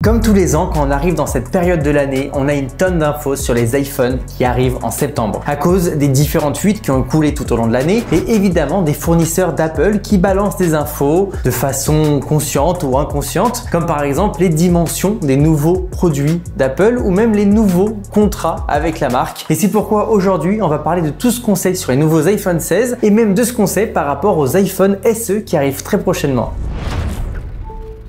Comme tous les ans, quand on arrive dans cette période de l'année, on a une tonne d'infos sur les iPhones qui arrivent en septembre à cause des différentes fuites qui ont coulé tout au long de l'année et évidemment des fournisseurs d'Apple qui balancent des infos de façon consciente ou inconsciente, comme par exemple les dimensions des nouveaux produits d'Apple ou même les nouveaux contrats avec la marque. Et c'est pourquoi aujourd'hui, on va parler de tout ce qu'on sait sur les nouveaux iPhone 16 et même de ce qu'on sait par rapport aux iPhone SE qui arrivent très prochainement.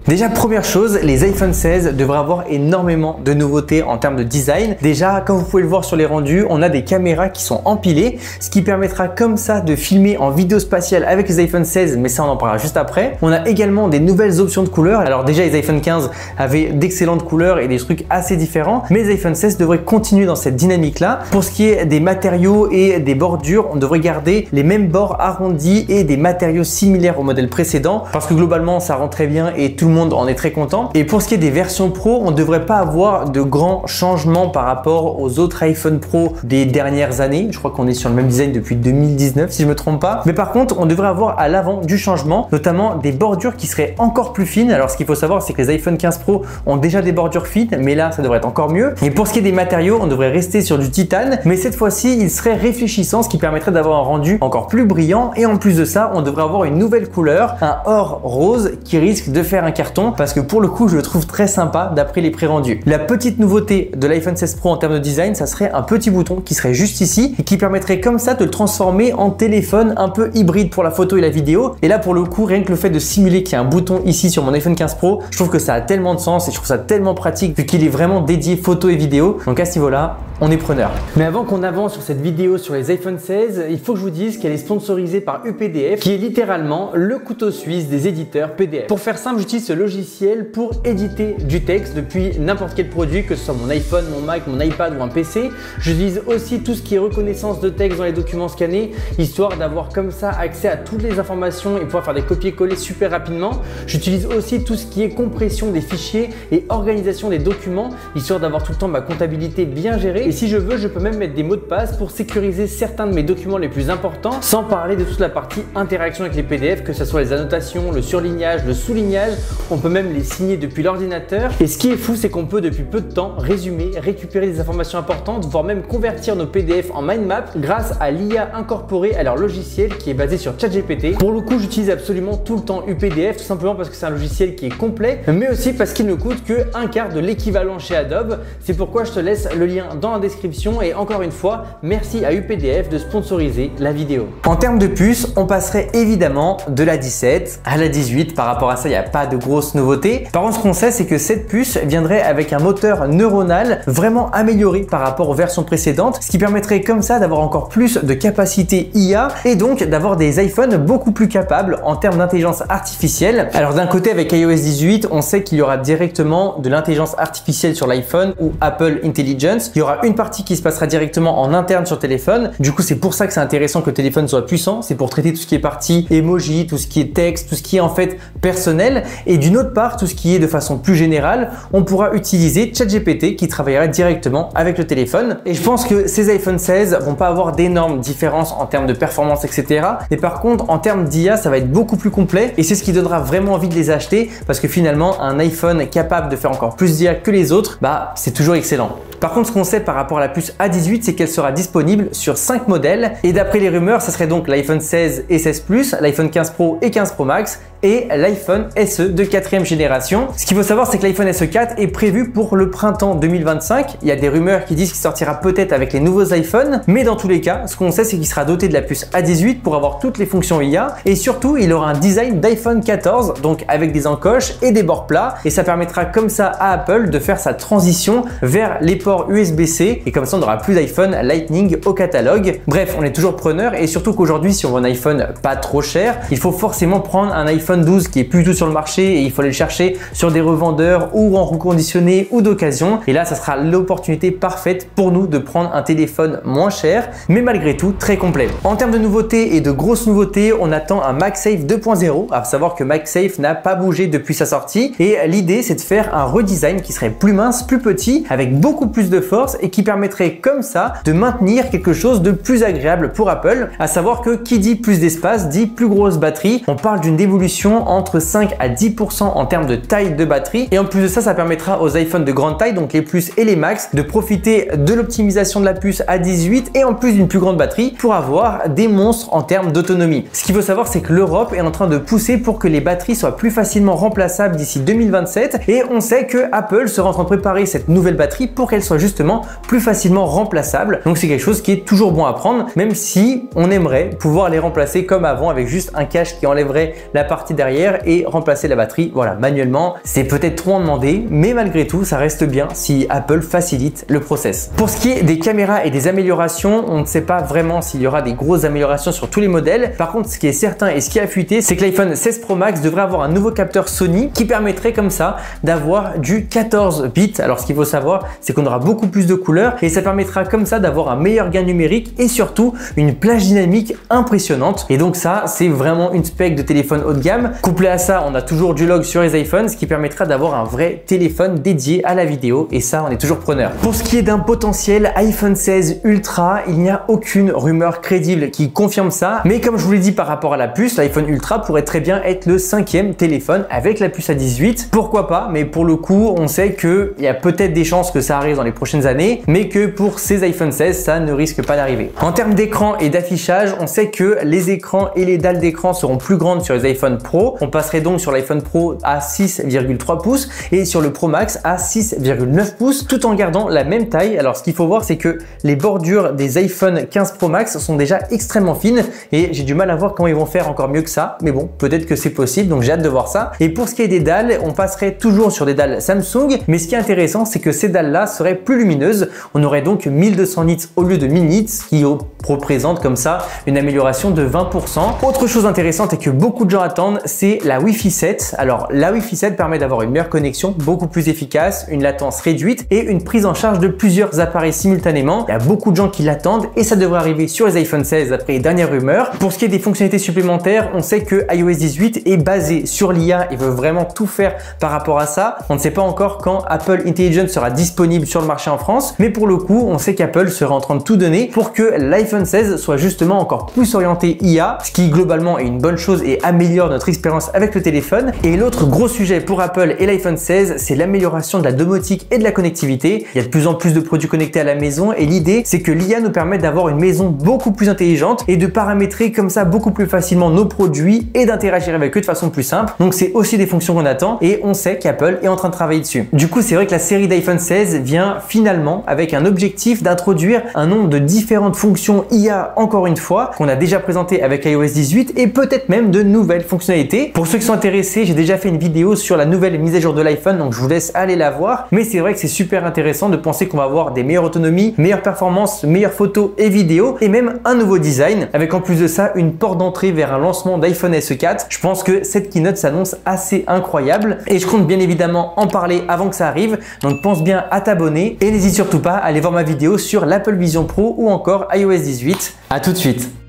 Déjà, première chose, les iPhone 16 devraient avoir énormément de nouveautés en termes de design. Déjà, comme vous pouvez le voir sur les rendus, on a des caméras qui sont empilées, ce qui permettra comme ça de filmer en vidéo spatiale avec les iPhone 16, mais ça on en parlera juste après. On a également des nouvelles options de couleurs. Alors déjà, les iPhone 15 avaient d'excellentes couleurs et des trucs assez différents, mais les iPhone 16 devraient continuer dans cette dynamique-là. Pour ce qui est des matériaux et des bordures, on devrait garder les mêmes bords arrondis et des matériaux similaires au modèle précédent, parce que globalement, ça rend très bien et tout le monde en est très content. Et pour ce qui est des versions Pro, on ne devrait pas avoir de grands changements par rapport aux autres iPhone Pro des dernières années. Je crois qu'on est sur le même design depuis 2019 si je me trompe pas. Mais par contre, on devrait avoir à l'avant du changement, notamment des bordures qui seraient encore plus fines. Alors ce qu'il faut savoir, c'est que les iPhone 15 Pro ont déjà des bordures fines, mais là, ça devrait être encore mieux. Et pour ce qui est des matériaux, on devrait rester sur du titane, mais cette fois-ci, il serait réfléchissant, ce qui permettrait d'avoir un rendu encore plus brillant. Et en plus de ça, on devrait avoir une nouvelle couleur, un or rose qui risque de faire un carton parce que pour le coup, je le trouve très sympa d'après les pré-rendus. La petite nouveauté de l'iPhone 16 Pro en termes de design, ça serait un petit bouton qui serait juste ici et qui permettrait comme ça de le transformer en téléphone un peu hybride pour la photo et la vidéo. Et là, pour le coup, rien que le fait de simuler qu'il y a un bouton ici sur mon iPhone 15 Pro, je trouve que ça a tellement de sens et je trouve ça tellement pratique vu qu'il est vraiment dédié photo et vidéo. Donc à ce niveau-là, on est preneur. Mais avant qu'on avance sur cette vidéo sur les iPhone 16, il faut que je vous dise qu'elle est sponsorisée par UPDF, qui est littéralement le couteau suisse des éditeurs PDF. Pour faire simple, j'utilise ce logiciel pour éditer du texte depuis n'importe quel produit, que ce soit mon iPhone, mon Mac, mon iPad ou un PC. J'utilise aussi tout ce qui est reconnaissance de texte dans les documents scannés, histoire d'avoir comme ça accès à toutes les informations et pouvoir faire des copier-coller super rapidement. J'utilise aussi tout ce qui est compression des fichiers et organisation des documents, histoire d'avoir tout le temps ma comptabilité bien gérée. Et si je veux, je peux même mettre des mots de passe pour sécuriser certains de mes documents les plus importants, sans parler de toute la partie interaction avec les PDF, que ce soit les annotations, le surlignage, le soulignage. On peut même les signer depuis l'ordinateur. Et ce qui est fou, c'est qu'on peut depuis peu de temps résumer, récupérer des informations importantes, voire même convertir nos PDF en mind map grâce à l'IA incorporée à leur logiciel qui est basé sur ChatGPT. Pour le coup, j'utilise absolument tout le temps UPDF, tout simplement parce que c'est un logiciel qui est complet, mais aussi parce qu'il ne coûte que un quart de l'équivalent chez Adobe. C'est pourquoi je te laisse le lien dans la description et encore une fois, merci à UPDF de sponsoriser la vidéo. En termes de puce, on passerait évidemment de la 17 à la 18. Par rapport à ça, il n'y a pas de grosses nouveautés. Par contre, ce qu'on sait, c'est que cette puce viendrait avec un moteur neuronal vraiment amélioré par rapport aux versions précédentes, ce qui permettrait comme ça d'avoir encore plus de capacité IA et donc d'avoir des iPhones beaucoup plus capables en termes d'intelligence artificielle. Alors d'un côté, avec iOS 18, on sait qu'il y aura directement de l'intelligence artificielle sur l'iPhone ou Apple Intelligence. Il y aura une partie qui se passera directement en interne sur téléphone. Du coup, c'est pour ça que c'est intéressant que le téléphone soit puissant. C'est pour traiter tout ce qui est partie emoji, tout ce qui est texte, tout ce qui est en fait personnel. Et d'une autre part, tout ce qui est de façon plus générale, on pourra utiliser ChatGPT qui travaillera directement avec le téléphone. Et je pense que ces iPhone 16 vont pas avoir d'énormes différences en termes de performance, etc. Mais par contre, en termes d'IA, ça va être beaucoup plus complet et c'est ce qui donnera vraiment envie de les acheter parce que finalement, un iPhone capable de faire encore plus d'IA que les autres, bah, c'est toujours excellent. Par contre, ce qu'on sait par rapport à la puce A18, c'est qu'elle sera disponible sur 5 modèles et d'après les rumeurs, ça serait donc l'iPhone 16 et 16 Plus, l'iPhone 15 Pro et 15 Pro Max et l'iPhone SE de 4e génération. Ce qu'il faut savoir, c'est que l'iPhone SE 4 est prévu pour le printemps 2025. Il y a des rumeurs qui disent qu'il sortira peut-être avec les nouveaux iPhones, mais dans tous les cas, ce qu'on sait, c'est qu'il sera doté de la puce A18 pour avoir toutes les fonctions IA et surtout, il aura un design d'iPhone 14, donc avec des encoches et des bords plats et ça permettra comme ça à Apple de faire sa transition vers les ports USB-C et comme ça, on n'aura plus d'iPhone Lightning au catalogue. Bref, on est toujours preneur et surtout qu'aujourd'hui, si on veut un iPhone pas trop cher, il faut forcément prendre un iPhone 12 qui est plus du tout sur le marché et il faut aller le chercher sur des revendeurs ou en reconditionné ou d'occasion. Et là, ça sera l'opportunité parfaite pour nous de prendre un téléphone moins cher, mais malgré tout très complet. En termes de nouveautés et de grosses nouveautés, on attend un MagSafe 2.0. À savoir que MagSafe n'a pas bougé depuis sa sortie et l'idée, c'est de faire un redesign qui serait plus mince, plus petit, avec beaucoup plus de force et qui permettrait comme ça de maintenir quelque chose de plus agréable pour Apple. À savoir que qui dit plus d'espace dit plus grosse batterie. On parle d'une dévolution réduction entre 5 à 10% en termes de taille de batterie. Et en plus de ça, ça permettra aux iPhones de grande taille, donc les Plus et les Max, de profiter de l'optimisation de la puce à 18 et en plus d'une plus grande batterie pour avoir des monstres en termes d'autonomie. Ce qu'il faut savoir, c'est que l'Europe est en train de pousser pour que les batteries soient plus facilement remplaçables d'ici 2027 et on sait que Apple sera en train de préparer cette nouvelle batterie pour qu'elle soit justement plus facilement remplaçable. Donc c'est quelque chose qui est toujours bon à prendre, même si on aimerait pouvoir les remplacer comme avant avec juste un cache qui enlèverait la partie derrière et remplacer la batterie, voilà, manuellement. C'est peut-être trop en demander, mais malgré tout, ça reste bien si Apple facilite le process. Pour ce qui est des caméras et des améliorations, on ne sait pas vraiment s'il y aura des grosses améliorations sur tous les modèles. Par contre, ce qui est certain et ce qui a fuité, c'est que l'iPhone 16 Pro Max devrait avoir un nouveau capteur Sony qui permettrait comme ça d'avoir du 14 bits. Alors ce qu'il faut savoir, c'est qu'on aura beaucoup plus de couleurs et ça permettra comme ça d'avoir un meilleur gain numérique et surtout une plage dynamique impressionnante. Et donc ça, c'est vraiment une spec de téléphone haut de gamme. Couplé à ça, on a toujours du log sur les iPhones, ce qui permettra d'avoir un vrai téléphone dédié à la vidéo et ça, on est toujours preneur. Pour ce qui est d'un potentiel iPhone 16 Ultra, il n'y a aucune rumeur crédible qui confirme ça, mais comme je vous l'ai dit par rapport à la puce, l'iPhone Ultra pourrait très bien être le 5e téléphone avec la puce à 18. Pourquoi pas, mais pour le coup, on sait qu'il y a peut-être des chances que ça arrive dans les prochaines années, mais que pour ces iPhone 16, ça ne risque pas d'arriver. En termes d'écran et d'affichage, on sait que les écrans et les dalles d'écran seront plus grandes sur les iPhone Pro. On passerait donc sur l'iPhone Pro à 6,3 pouces et sur le Pro Max à 6,9 pouces, tout en gardant la même taille. Alors ce qu'il faut voir, c'est que les bordures des iPhone 15 Pro Max sont déjà extrêmement fines et j'ai du mal à voir comment ils vont faire encore mieux que ça, mais bon, peut-être que c'est possible, donc j'ai hâte de voir ça. Et pour ce qui est des dalles, on passerait toujours sur des dalles Samsung, mais ce qui est intéressant, c'est que ces dalles-là seraient plus lumineuses. On aurait donc 1200 nits au lieu de 1000 nits, ce qui représente comme ça une amélioration de 20%. Autre chose intéressante et que beaucoup de gens attendent, c'est la Wi-Fi 7. Alors la Wi-Fi 7 permet d'avoir une meilleure connexion, beaucoup plus efficace, une latence réduite et une prise en charge de plusieurs appareils simultanément. Il y a beaucoup de gens qui l'attendent et ça devrait arriver sur les iPhone 16 après les dernières rumeurs. Pour ce qui est des fonctionnalités supplémentaires, on sait que iOS 18 est basé sur l'IA et veut vraiment tout faire par rapport à ça. On ne sait pas encore quand Apple Intelligence sera disponible sur le marché en France, mais pour le coup, on sait qu'Apple sera en train de tout donner pour que l'iPhone 16 soit justement encore plus orienté IA, ce qui globalement est une bonne chose et améliore notre expérience avec le téléphone. Et l'autre gros sujet pour Apple et l'iPhone 16, c'est l'amélioration de la domotique et de la connectivité. Il y a de plus en plus de produits connectés à la maison et l'idée, c'est que l'IA nous permet d'avoir une maison beaucoup plus intelligente et de paramétrer comme ça beaucoup plus facilement nos produits et d'interagir avec eux de façon plus simple. Donc c'est aussi des fonctions qu'on attend et on sait qu'Apple est en train de travailler dessus. Du coup, c'est vrai que la série d'iPhone 16 vient finalement avec un objectif d'introduire un nombre de différentes fonctions IA, encore une fois, qu'on a déjà présenté avec iOS 18 et peut-être même de nouvelles fonctionnalités. Pour ceux qui sont intéressés, j'ai déjà fait une vidéo sur la nouvelle mise à jour de l'iPhone, donc je vous laisse aller la voir. Mais c'est vrai que c'est super intéressant de penser qu'on va avoir des meilleures autonomies, meilleures performances, meilleures photos et vidéos et même un nouveau design avec en plus de ça une porte d'entrée vers un lancement d'iPhone SE 4. Je pense que cette keynote s'annonce assez incroyable et je compte bien évidemment en parler avant que ça arrive. Donc pense bien à t'abonner et n'hésite surtout pas à aller voir ma vidéo sur l'Apple Vision Pro ou encore iOS 18. À tout de suite.